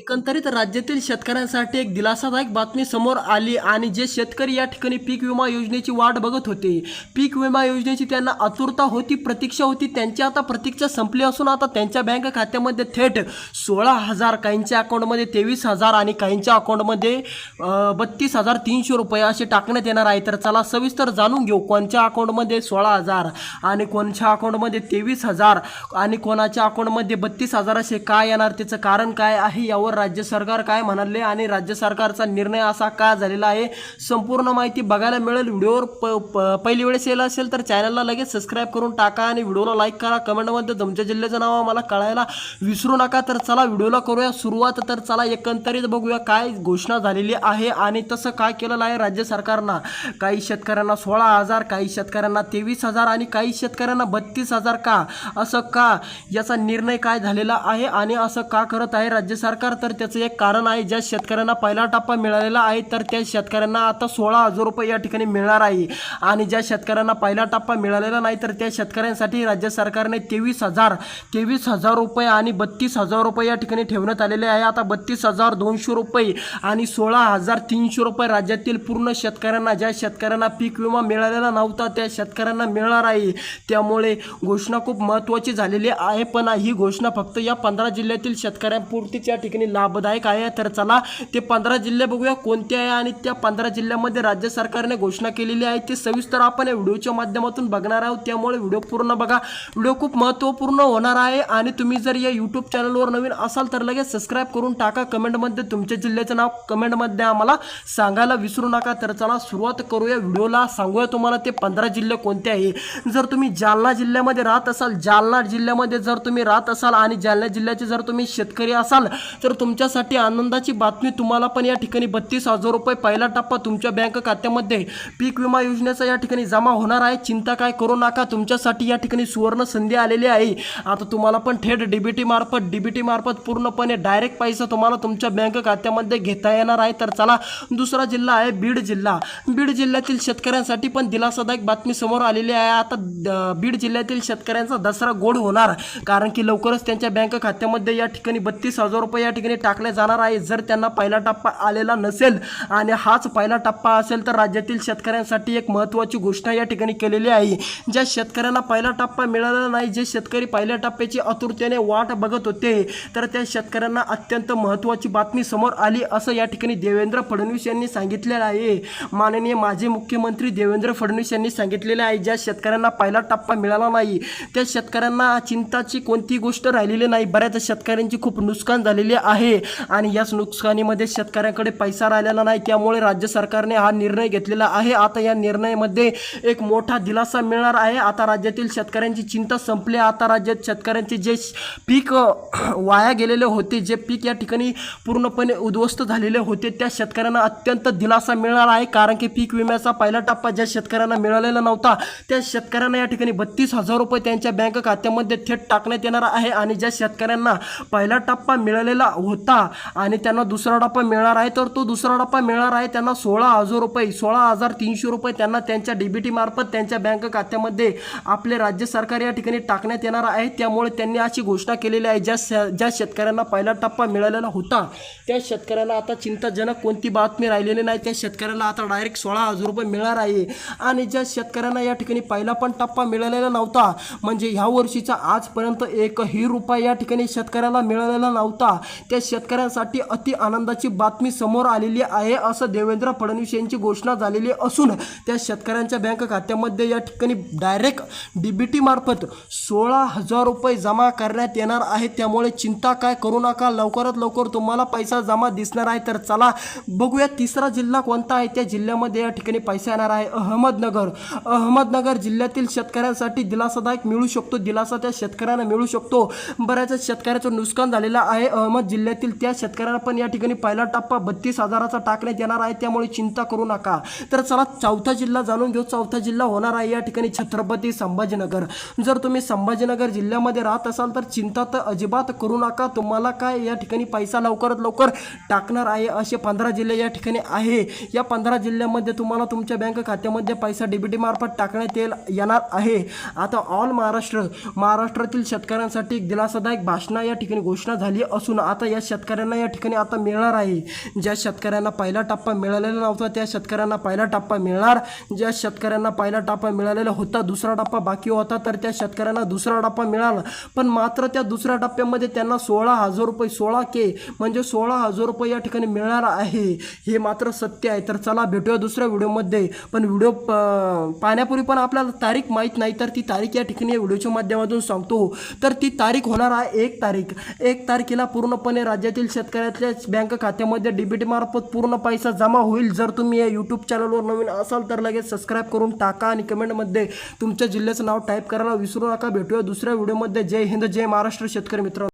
एकंदरीत राज्यातील शेतकऱ्यांसाठी एक दिलासादायक बातमी समोर आली आणि जे शेतकरी या ठिकाणी पीक विमा योजनेची वाट बघत होते, पीक विमा योजनेची त्यांना आतुरता होती, प्रतीक्षा होती, त्यांची आता प्रतीक्षा संपली असून आता त्यांच्या बँक खात्यामध्ये थेट 16,000, काहींच्या अकाउंटमध्ये 23,000 आणि काहींच्या अकाउंटमध्ये 32,300 रुपये असे टाकण्यात येणार आहे। तर चला सविस्तर जाणून घेऊ कोणत्या अकाउंटमध्ये 16,000 आणि कोणत्या अकाउंटमध्ये 23,000 आणि कोणाच्या अकाउंटमध्ये 32,000 असे काय येणार, त्याचं कारण काय आहे, यावर राज्य सरकार काय म्हणाले आणि राज्य सरकारचा निर्णय असा का झालेला आहे, संपूर्ण माहिती बघायला मिळेल। व्हिडिओवर पहिली वेळेस येला असेल तर चॅनलला लगेच सबस्क्राइब करून टाका आणि व्हिडिओला लाईक करा, कमेंटमध्ये तुमच्या जिल्ह्याचं नाव आम्हाला कळायला विसरू नका। तर चला व्हिडिओला करूया सुरुवात। तर चला एकंदरीत बघूया काय घोषणा झालेली आहे आणि तसं काय केलेलं आहे राज्य सरकारनं। काही शेतकऱ्यांना 16,000, काही शेतकऱ्यांना 23,000 आणि काही शेतकऱ्यांना 32,000 का, असं का, याचा निर्णय काय झालेला आहे आणि असं का करत आहे राज्य सरकार, तर त्याचं एक कारण आहे। ज्या शेतकऱ्यांना पहिला टप्पा मिळालेला आहे तर त्या शेतकऱ्यांना आता 16,000 रुपये या ठिकाणी मिळणार आहे आणि ज्या शेतकऱ्यांना पहिला टप्पा मिळालेला नाही तर त्या शेतकऱ्यांसाठी राज्य सरकारने 23,000 रुपये आणि 32,000 रुपये या ठिकाणी ठेवण्यात आलेले आहे। आता 32,200 रुपये आणि 16,300 रुपये राज्यातील पूर्ण शेतकऱ्यांना, ज्या शेतकऱ्यांना पीक विमा मिळालेला नव्हता त्या शेतकऱ्यांना मिळणार आहे। त्यामुळे घोषणा खूप महत्त्वाची झालेली आहे, पण ही घोषणा फक्त या 15 जिल्ह्यातील शेतकऱ्यांपुरतीच या ठिकाणी लाभदायक आहे। तर चला ते 15 जिल्हे बघूया कोणते आहे आणि त्या 15 जिल्ह्यामध्ये राज्य सरकारने घोषणा केलेली आहे ते सविस्तर आपण या व्हिडिओच्या माध्यमातून बघणार आहोत। त्यामुळे व्हिडिओ पूर्ण बघा, व्हिडिओ खूप महत्त्वपूर्ण होणार आहे आणि तुम्ही जर या यूट्यूब चॅनलवर नवीन असाल तर लगेच सबस्क्राइब करून टाका, कमेंटमध्ये तुमच्या जिल्ह्याचं नाव कमेंटमध्ये आम्हाला सांगायला विसरू नका। तर चला सुरुवात करूया व्हिडिओला, सांगूया तुम्हाला ते 15 जिल्हे कोणते आहे। जर तुम्ही जालना जिल्ह्यामध्ये राहत असाल, जालना जिल्ह्यामध्ये जर तुम्ही राहत असाल आणि जालना जिल्ह्याचे जर तुम्ही शेतकरी असाल तर तुमच्यासाठी आनंदाची बातमी, तुम्हाला पण या ठिकाणी 32,000 रुपये पहिला टप्पा तुमच्या बँक खात्यामध्ये पीक विमा योजनेचा या ठिकाणी जमा होणार आहे। चिंता काय करू नका, तुमच्यासाठी या ठिकाणी सुवर्ण संधी आलेली आहे। आता तुम्हाला पण थेट डीबीटी मार्फत पूर्णपणे डायरेक्ट पैसा तुम्हाला तुमच्या बँक खात्यामध्ये घेता येणार आहे। तर चला दुसरा जिल्हा आहे बीड जिल्हा। बीड जिल्ह्यातील शेतकऱ्यांसाठी पण दिलासादायक बातमी समोर आलेली आहे। आता बीड जिल्ह्यातील शेतकऱ्यांचा दसरा गोड होणार, कारण की लवकरच त्यांच्या बँक खात्यामध्ये या ठिकाणी 32,000 रुपये या ठिकाणी टाकले जाणार आहे जर त्यांना पहिला टप्पा आलेला नसेल आणि हाच पहिला टप्पा असेल तर राज्यातील शेतकऱ्यांसाठी एक महत्त्वाची घोषणा या ठिकाणी केलेली आहे। ज्या शेतकऱ्यांना पहिला टप्पा मिळालेला नाही, जे शेतकरी पहिल्या टप्प्याची आतुरतेने वाट बघत होते, तर त्या शेतकऱ्यांना अत्यंत महत्त्वाची बातमी समोर आली असं या ठिकाणी देवेंद्र फडणवीस यांनी सांगितलेलं आहे। माननीय माजी मुख्यमंत्री देवेंद्र फडणवीस यांनी सांगितलेले आहे ज्या शेतकऱ्यांना पहिला टप्पा मिळाला नाही त्या शेतकऱ्यांना चिंताची कोणती गोष्ट राहिलेली नाही। बऱ्याच शेतकऱ्यांची खूप नुकसान झालेली आहे आणि याच नुकसानीमध्ये शेतकऱ्यांकडे पैसा राहिलेला नाही, त्यामुळे राज्य सरकारने हा निर्णय घेतलेला आहे। आता या निर्णयामध्ये एक मोठा दिलासा मिळणार आहे। आता राज्यातील शेतकऱ्यांची चिंता संपली। आता राज्यात शेतकऱ्यांचे जे पीक वाया गेलेले होते, जे पीक या ठिकाणी पूर्णपणे उद्ध्वस्त झालेले होते, त्या शेतकऱ्यांना अत्यंत दिलासा मिळणार आहे, कारण की पीक विम्याचा पहिला टप्पा ज्या शेतकऱ्यांना मिळालेला नव्हता त्या शेतकऱ्यांना या ठिकाणी 32,000 रुपये त्यांच्या बँक खात्यामध्ये थेट टाकण्यात येणार आहे आणि ज्या शेतकऱ्यांना पहिला टप्पा मिळालेला होता आणि त्यांना दुसरा टप्पा मिळणार आहे तर तो दुसरा टप्पा मिळणार आहे त्यांना 16,000 रुपये, 16,300 रुपये त्यांना त्यांच्या डीबीटी मार्फत त्यांच्या बँक खात्यामध्ये आपले राज्य सरकार या ठिकाणी टाकण्यात येणार आहे। त्यामुळे त्यांनी अशी घोषणा केलेली आहे ज्या शेतकऱ्यांना पहिला टप्पा मिळालेला होता त्या शेतकऱ्यांना आता चिंताजनक कोणती बातमी राहिलेली नाही, त्या शेतकऱ्याला आता डायरेक्ट 16,000 रुपये मिळणार आहे। आणि ज्या शेतकऱ्यांना या ठिकाणी पहिला पण टप्पा मिळालेला नव्हता, म्हणजे ह्या वर्षीचा आजपर्यंत एकही रुपया या ठिकाणी शेतकऱ्याला मिळालेला नव्हता, त्या शेतकऱ्यांसाठी अति आनंदाची बातमी समोर आलेली आहे असं देवेंद्र फडणवीस यांची घोषणा झालेली असून त्या शेतकऱ्यांच्या बँक खात्यामध्ये या ठिकाणी डायरेक्ट डीबीटी मार्फत 16,000 रुपये जमा करण्यात येणार आहे। त्यामुळे चिंता काय करू नका, लवकरात लवकर तुम्हाला पैसा जमा दिसणार आहे। तर चला बघूया तिसरा जिल्हा कोणता आहे। त्या जिल्ह्यामध्ये या ठिकाणी पैसा येणार आहे अहमदनगर जिल्ह्यातील शेतकऱ्यांसाठी दिलासादायक मिळू शकतो, दिलासा त्या शेतकऱ्यांना मिळू शकतो। बऱ्याच शेतकऱ्याचं नुकसान झालेलं आहे अहमद जिल्ह्यातील, त्या शेतकऱ्यांना पण या ठिकाणी पहिला टप्पा 32,000चा टाकण्यात येणार आहे, त्यामुळे चिंता करू नका। तर चला चौथा जिल्हा जाणून घेऊ। चौथा जिल्हा होणार आहे या ठिकाणी छत्रपती संभाजीनगर। जर तुम्ही संभाजीनगर जिल्ह्यामध्ये राहत असाल तर चिंता तर अजिबात करू नका, तुम्हाला काय या ठिकाणी पैसा लवकरात लवकर टाकणार आहे। असे 15 जिल्हे या ठिकाणी आहे। या 15 जिल्ह्यामध्ये तुम्हाला तुमच्या बँक खात्यामध्ये पैसा डीबीटी मार्फत टाकण्यात येणार आहे। आता ऑल महाराष्ट्रातील शेतकऱ्यांसाठी एक दिलासादायक भाषण या ठिकाणी घोषणा झाली असून आता या या शेतकऱ्यांना या ठिकाणी आता मिळणार आहे. ज्या शेतकऱ्यांना पहिला टप्पा मिळालेला नव्हता त्या शेतकऱ्यांना पहिला टप्पा मिळणार. ज्या शेतकऱ्यांना पहिला टप्पा मिळालेला होता, दुसरा टप्पा बाकी होता, तर त्या शेतकऱ्यांना दुसरा टप्पा मिळाला. पण मात्र त्या दुसऱ्या टप्प्यामध्ये त्यांना 16,000 रुपये 16K म्हणजे 16,000 रुपये या ठिकाणी मिळणार आहे. हे मात्र सत्य आहे. तर चला भेटूया दुसऱ्या व्हिडिओमध्ये. पण व्हिडिओ पाहण्यापूर्वी पण आपल्याला तारीख माहीत नाही, तर ती तारीख या ठिकाणी या व्हिडिओच्या माध्यमातून सांगतो. तर ती तारीख होणार आहे 1 तारीख. 1 तारखेला पूर्णपणे राज्यातील शेतकऱ्याच्या बँक खात्यामध्ये डीबीटी मार्फत पूर्ण पैसा जमा होईल. जर तुम्ही या यूट्यूब चॅनलवर नवीन असाल तर लगेच सबस्क्राईब करून टाका आणि कमेंटमध्ये तुमच्या जिल्ह्याचं नाव टाईप करायला विसरू नका. भेटूया दुसऱ्या व्हिडिओमध्ये. जय हिंद, जय महाराष्ट्र शेतकरी मित्रांनो.